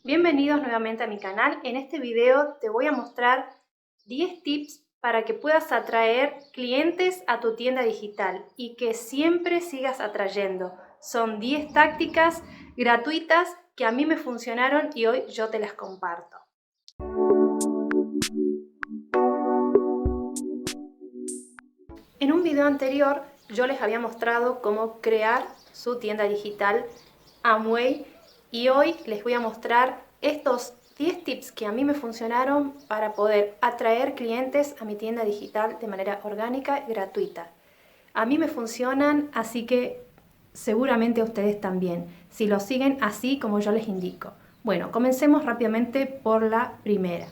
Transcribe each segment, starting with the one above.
Bienvenidos nuevamente a mi canal. En este video te voy a mostrar 10 tips para que puedas atraer clientes a tu tienda digital y que siempre sigas atrayendo. Son 10 tácticas gratuitas que a mí me funcionaron y hoy yo te las comparto. En un video anterior yo les había mostrado cómo crear su tienda digital Amway y hoy les voy a mostrar estos 10 tips que a mí me funcionaron para poder atraer clientes a mi tienda digital de manera orgánica y gratuita. A mí me funcionan, así que seguramente a ustedes también, si lo siguen así como yo les indico. Bueno, comencemos rápidamente por la primera.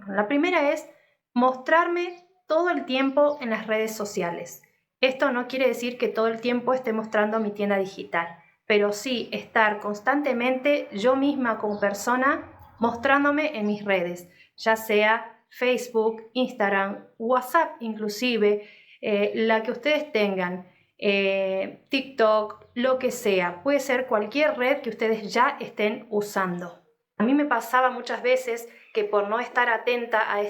La primera es mostrarme todo el tiempo en las redes sociales. Esto no quiere decir que todo el tiempo esté mostrando mi tienda digital, pero sí estar constantemente yo misma como persona mostrándome en mis redes, ya sea Facebook, Instagram, WhatsApp inclusive, la que ustedes tengan, TikTok, lo que sea. Puede ser cualquier red que ustedes ya estén usando. A mí me pasaba muchas veces que por no estar atenta a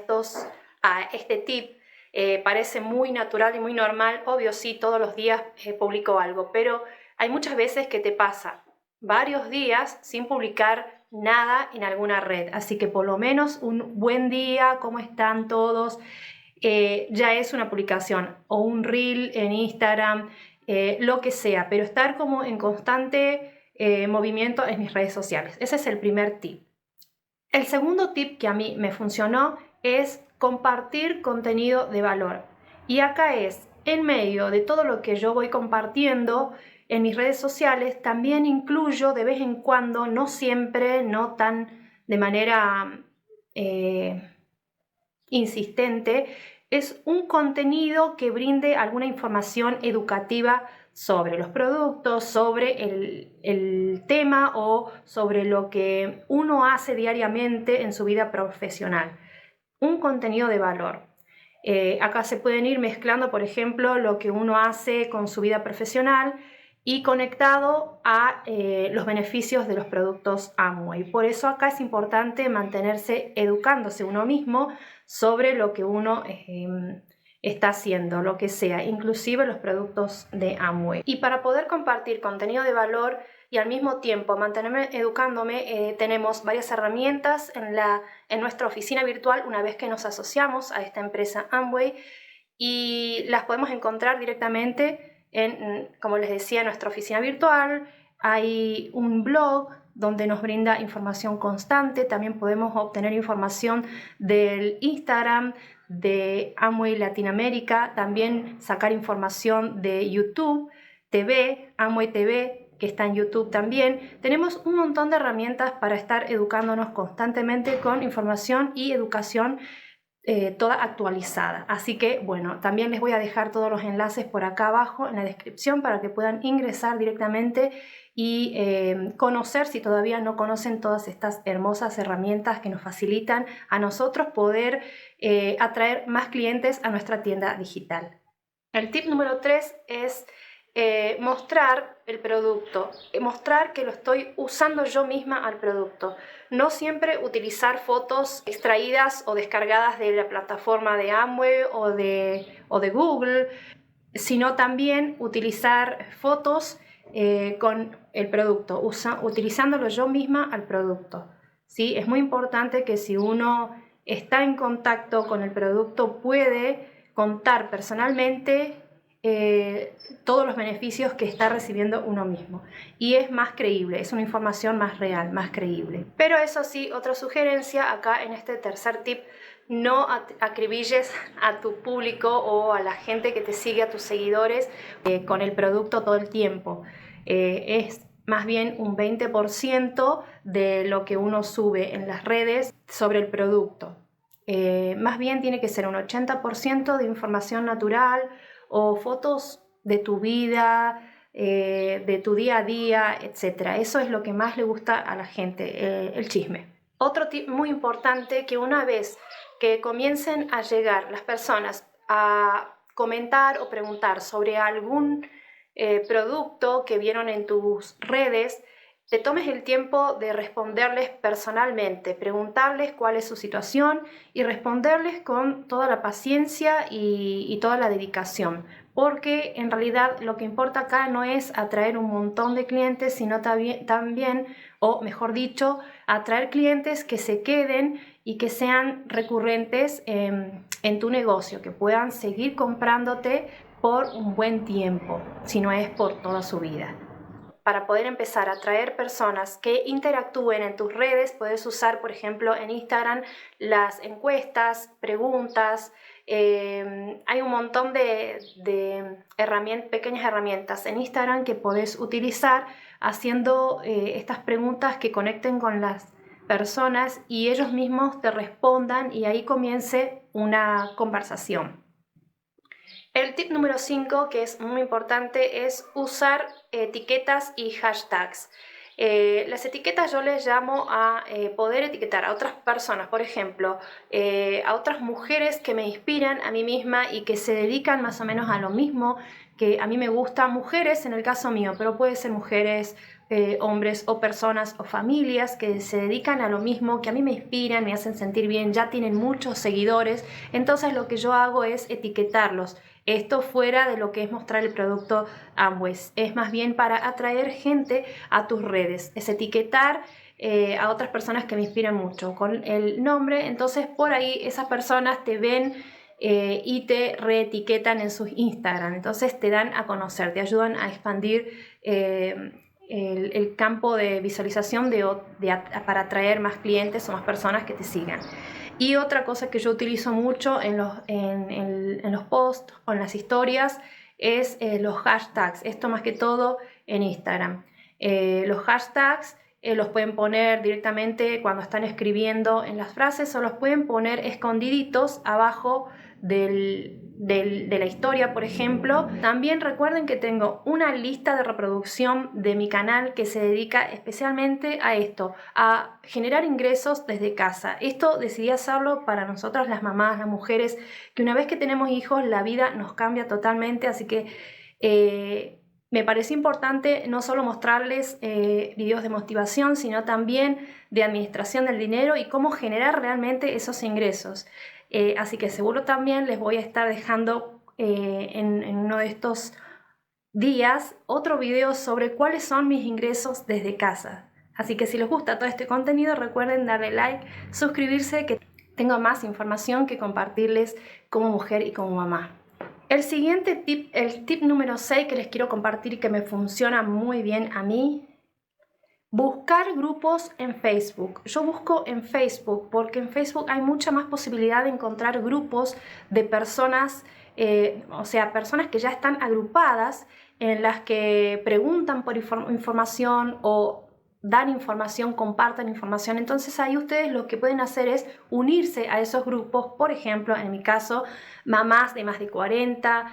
este tip, parece muy natural y muy normal. Obvio, sí, todos los días publico algo, pero hay muchas veces que te pasa varios días sin publicar nada en alguna red. Así que por lo menos un buen día, ¿cómo están todos? Ya es una publicación o un reel en Instagram, lo que sea, pero estar como en constante movimiento en mis redes sociales. Ese es el primer tip. El segundo tip que a mí me funcionó es compartir contenido de valor. Y acá es, en medio de todo lo que yo voy compartiendo en mis redes sociales, también incluyo de vez en cuando, no siempre, no tan de manera insistente, es un contenido que brinde alguna información educativa sobre los productos, sobre el tema o sobre lo que uno hace diariamente en su vida profesional. Un contenido de valor. Acá se pueden ir mezclando, por ejemplo, lo que uno hace con su vida profesional y conectado a los beneficios de los productos Amway. Por eso acá es importante mantenerse educándose uno mismo sobre lo que uno está haciendo, lo que sea, inclusive los productos de Amway. Y para poder compartir contenido de valor y al mismo tiempo mantenerme educándome, tenemos varias herramientas en nuestra oficina virtual una vez que nos asociamos a esta empresa Amway, y las podemos encontrar directamente en, como les decía, nuestra oficina virtual. Hay un blog donde nos brinda información constante. También podemos obtener información del Instagram de Amway Latinoamérica, también sacar información de YouTube TV, Amway TV, que está en YouTube también. Tenemos un montón de herramientas para estar educándonos constantemente con información y educación toda actualizada. Así que bueno, también les voy a dejar todos los enlaces por acá abajo en la descripción para que puedan ingresar directamente y conocer, si todavía no conocen, todas estas hermosas herramientas que nos facilitan a nosotros poder atraer más clientes a nuestra tienda digital. El tip número 3 es mostrar el producto, mostrar que lo estoy usando yo misma al producto. No siempre utilizar fotos extraídas o descargadas de la plataforma de Amway o de Google, sino también utilizar fotos con el producto, utilizándolo yo misma al producto. ¿Sí? Es muy importante que si uno está en contacto con el producto puede contar personalmente todos los beneficios que está recibiendo uno mismo, y es más creíble, es una información más real, más creíble. Pero eso sí, otra sugerencia acá en este tercer tip: no acribilles a tu público o a la gente que te sigue, a tus seguidores, con el producto todo el tiempo. Es más bien un 20% de lo que uno sube en las redes sobre el producto. Más bien tiene que ser un 80% de información natural o fotos de tu vida, de tu día a día, etc. Eso es lo que más le gusta a la gente, el chisme. Otro tip muy importante: que una vez que comiencen a llegar las personas a comentar o preguntar sobre algún producto que vieron en tus redes, te tomes el tiempo de responderles personalmente, preguntarles cuál es su situación y responderles con toda la paciencia y toda la dedicación. Porque en realidad lo que importa acá no es atraer un montón de clientes, sino también, o mejor dicho, atraer clientes que se queden y que sean recurrentes en tu negocio, que puedan seguir comprándote por un buen tiempo, si no es por toda su vida. Para poder empezar a atraer personas que interactúen en tus redes, puedes usar, por ejemplo, en Instagram las encuestas, preguntas. Hay un montón de pequeñas herramientas en Instagram que podés utilizar haciendo estas preguntas que conecten con las personas y ellos mismos te respondan y ahí comience una conversación. El tip número 5, que es muy importante, es usar etiquetas y hashtags. Las etiquetas yo les llamo a poder etiquetar a otras personas, por ejemplo, a otras mujeres que me inspiran a mí misma y que se dedican más o menos a lo mismo que a mí me gusta, mujeres en el caso mío, pero puede ser mujeres, hombres o personas o familias que se dedican a lo mismo, que a mí me inspiran, me hacen sentir bien, ya tienen muchos seguidores, entonces lo que yo hago es etiquetarlos. Esto fuera de lo que es mostrar el producto Amway, es más bien para atraer gente a tus redes, es etiquetar a otras personas que me inspiran mucho con el nombre, entonces por ahí esas personas te ven y te reetiquetan en sus Instagram, entonces te dan a conocer, te ayudan a expandir el campo de visualización para atraer más clientes o más personas que te sigan. Y otra cosa que yo utilizo mucho en los posts o en las historias es los hashtags, esto más que todo en Instagram. Los hashtags los pueden poner directamente cuando están escribiendo en las frases o los pueden poner escondiditos abajo de la historia, por ejemplo. También recuerden que tengo una lista de reproducción de mi canal que se dedica especialmente a esto, a generar ingresos desde casa. Esto decidí hacerlo para nosotras las mamás, las mujeres, que una vez que tenemos hijos la vida nos cambia totalmente, así que me pareció importante no solo mostrarles videos de motivación, sino también de administración del dinero y cómo generar realmente esos ingresos. Así que seguro también les voy a estar dejando en uno de estos días otro video sobre cuáles son mis ingresos desde casa. Así que si les gusta todo este contenido, recuerden darle like, suscribirse, que tengo más información que compartirles como mujer y como mamá. El siguiente tip, el tip número 6 que les quiero compartir y que me funciona muy bien a mí: buscar grupos en Facebook. Yo busco en Facebook porque en Facebook hay mucha más posibilidad de encontrar grupos de personas, o sea, personas que ya están agrupadas en las que preguntan por información o dan información, compartan información. Entonces ahí ustedes lo que pueden hacer es unirse a esos grupos, por ejemplo, en mi caso, mamás de más de 40,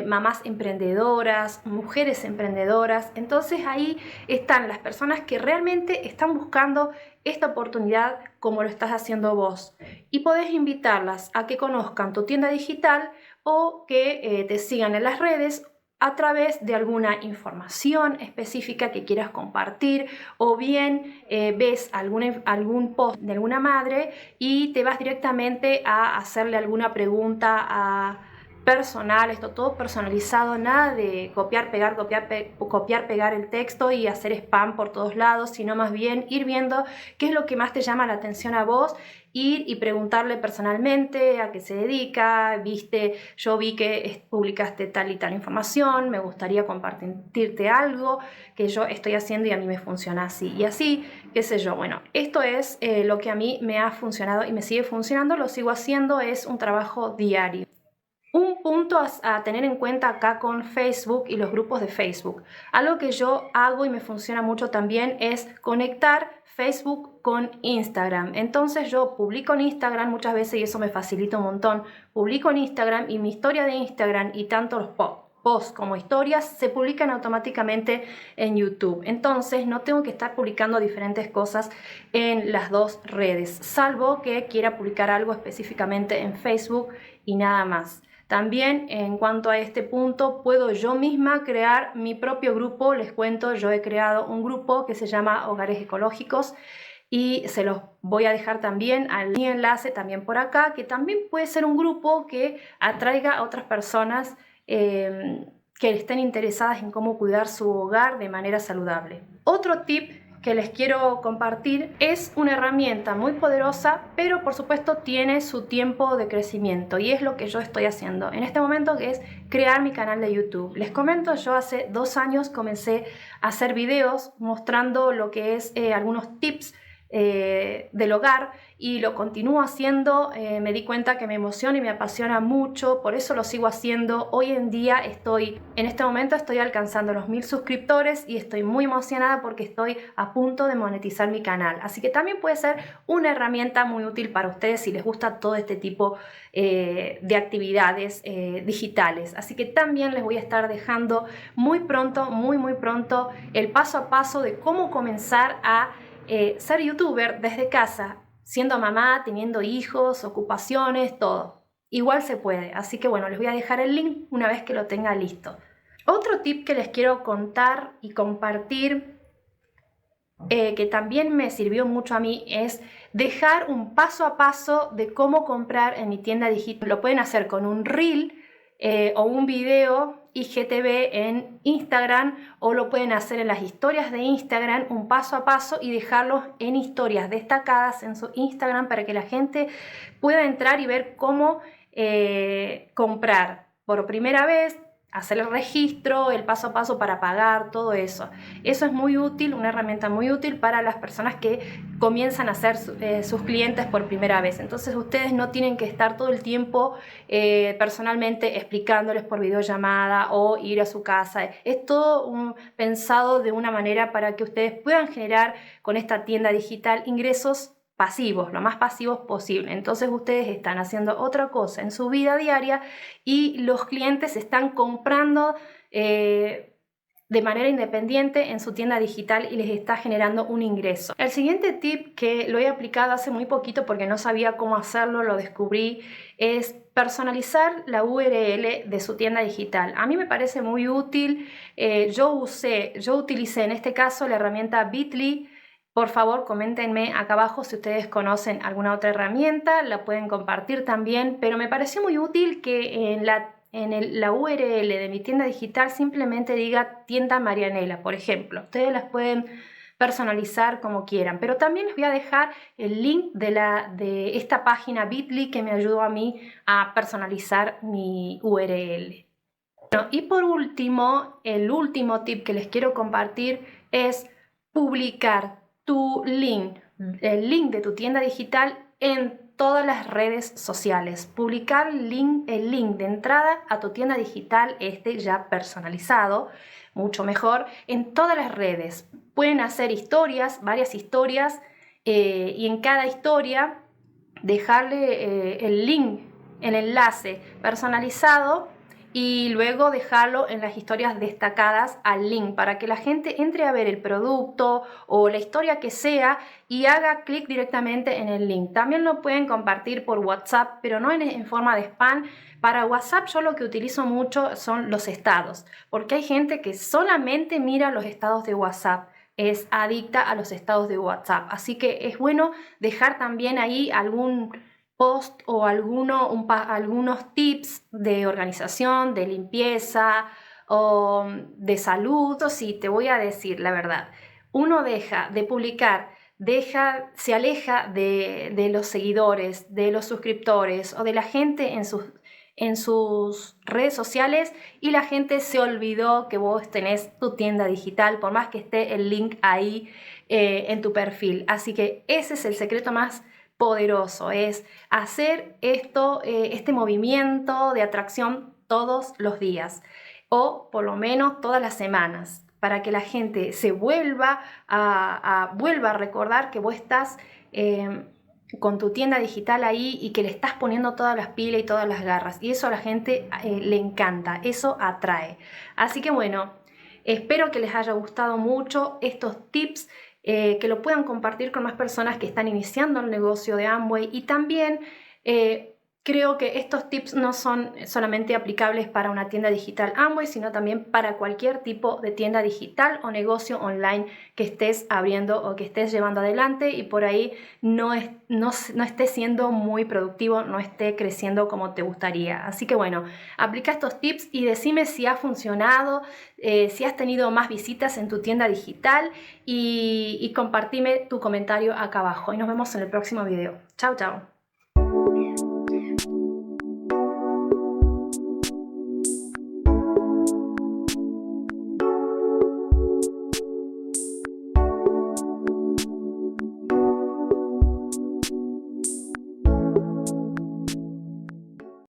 mamás emprendedoras, mujeres emprendedoras. Entonces ahí están las personas que realmente están buscando esta oportunidad como lo estás haciendo vos. Y podés invitarlas a que conozcan tu tienda digital o que te sigan en las redes a través de alguna información específica que quieras compartir, o bien ves algún post de alguna madre y te vas directamente a hacerle alguna pregunta personal, esto todo personalizado, nada de copiar, pegar el texto y hacer spam por todos lados, sino más bien ir viendo qué es lo que más te llama la atención a vos, ir y preguntarle personalmente a qué se dedica, yo vi que publicaste tal y tal información, me gustaría compartirte algo que yo estoy haciendo y a mí me funciona así y así, qué sé yo. Bueno, esto es lo que a mí me ha funcionado y me sigue funcionando, lo sigo haciendo, es un trabajo diario. Un punto a tener en cuenta acá con Facebook y los grupos de Facebook. Algo que yo hago y me funciona mucho también es conectar Facebook con Instagram. Entonces yo publico en Instagram muchas veces y eso me facilita un montón. Publico en Instagram y mi historia de Instagram y tanto los posts como historias se publican automáticamente en YouTube. Entonces no tengo que estar publicando diferentes cosas en las dos redes, salvo que quiera publicar algo específicamente en Facebook y nada más. También en cuanto a este punto, puedo yo misma crear mi propio grupo. Les cuento, yo he creado un grupo que se llama Hogares Ecológicos y se los voy a dejar también al enlace también por acá, que también puede ser un grupo que atraiga a otras personas que estén interesadas en cómo cuidar su hogar de manera saludable. Otro tip que les quiero compartir es una herramienta muy poderosa, pero por supuesto tiene su tiempo de crecimiento, y es lo que yo estoy haciendo en este momento, que es crear mi canal de YouTube. Les comento, yo hace 2 años comencé a hacer videos mostrando lo que es algunos tips del hogar, y lo continúo haciendo. Me di cuenta que me emociona y me apasiona mucho, por eso lo sigo haciendo. Hoy en día en este momento estoy alcanzando los 1000 suscriptores y estoy muy emocionada porque estoy a punto de monetizar mi canal, así que también puede ser una herramienta muy útil para ustedes si les gusta todo este tipo de actividades digitales. Así que también les voy a estar dejando muy pronto, muy pronto, el paso a paso de cómo comenzar a ser youtuber desde casa, siendo mamá, teniendo hijos, ocupaciones, todo. Igual se puede, así que bueno, les voy a dejar el link una vez que lo tenga listo. Otro tip que les quiero contar y compartir, que también me sirvió mucho a mí, es dejar un paso a paso de cómo comprar en mi tienda digital. Lo pueden hacer con un reel o un video IGTV en Instagram, o lo pueden hacer en las historias de Instagram, un paso a paso, y dejarlos en historias destacadas en su Instagram para que la gente pueda entrar y ver cómo comprar por primera vez, hacer el registro, el paso a paso para pagar, todo eso. Eso es muy útil, una herramienta muy útil para las personas que comienzan a ser sus clientes por primera vez. Entonces ustedes no tienen que estar todo el tiempo personalmente explicándoles por videollamada o ir a su casa. Es todo pensado de una manera para que ustedes puedan generar con esta tienda digital ingresos pasivos, lo más pasivos posible. Entonces ustedes están haciendo otra cosa en su vida diaria y los clientes están comprando de manera independiente en su tienda digital y les está generando un ingreso. El siguiente tip, que lo he aplicado hace muy poquito porque no sabía cómo hacerlo, lo descubrí, es personalizar la URL de su tienda digital. A mí me parece muy útil. Yo utilicé en este caso la herramienta Bitly. Por favor, coméntenme acá abajo si ustedes conocen alguna otra herramienta, la pueden compartir también, pero me pareció muy útil que en la URL de mi tienda digital simplemente diga tienda Marianela, por ejemplo. Ustedes las pueden personalizar como quieran, pero también les voy a dejar el link de esta página Bitly que me ayudó a mí a personalizar mi URL. Bueno, y por último, el último tip que les quiero compartir es publicar el link de tu tienda digital en todas las redes sociales. Publicar el link de entrada a tu tienda digital, ya personalizado, mucho mejor, en todas las redes. Pueden hacer historias, varias historias, y en cada historia dejarle el link, el enlace personalizado, y luego dejarlo en las historias destacadas al link para que la gente entre a ver el producto o la historia que sea y haga clic directamente en el link. También lo pueden compartir por WhatsApp, pero no en forma de spam. Para WhatsApp yo lo que utilizo mucho son los estados, porque hay gente que solamente mira los estados de WhatsApp, es adicta a los estados de WhatsApp, así que es bueno dejar también ahí algún post o algunos tips de organización, de limpieza o de salud. Sí, te voy a decir la verdad, uno deja de publicar, se aleja de los seguidores, de los suscriptores o de la gente en sus redes sociales, y la gente se olvidó que vos tenés tu tienda digital, por más que esté el link ahí en tu perfil. Así que ese es el secreto más poderoso, es hacer este movimiento de atracción todos los días, o por lo menos todas las semanas, para que la gente se vuelva a recordar que vos estás con tu tienda digital ahí y que le estás poniendo todas las pilas y todas las garras, y eso a la gente le encanta, eso atrae. Así que bueno, espero que les haya gustado mucho estos tips, que lo puedan compartir con más personas que están iniciando el negocio de Amway, y también Creo que estos tips no son solamente aplicables para una tienda digital Amway, sino también para cualquier tipo de tienda digital o negocio online que estés abriendo o que estés llevando adelante y por ahí no esté siendo muy productivo, no esté creciendo como te gustaría. Así que bueno, aplica estos tips y decime si ha funcionado, si has tenido más visitas en tu tienda digital y compartime tu comentario acá abajo. Y nos vemos en el próximo video. Chao, chao.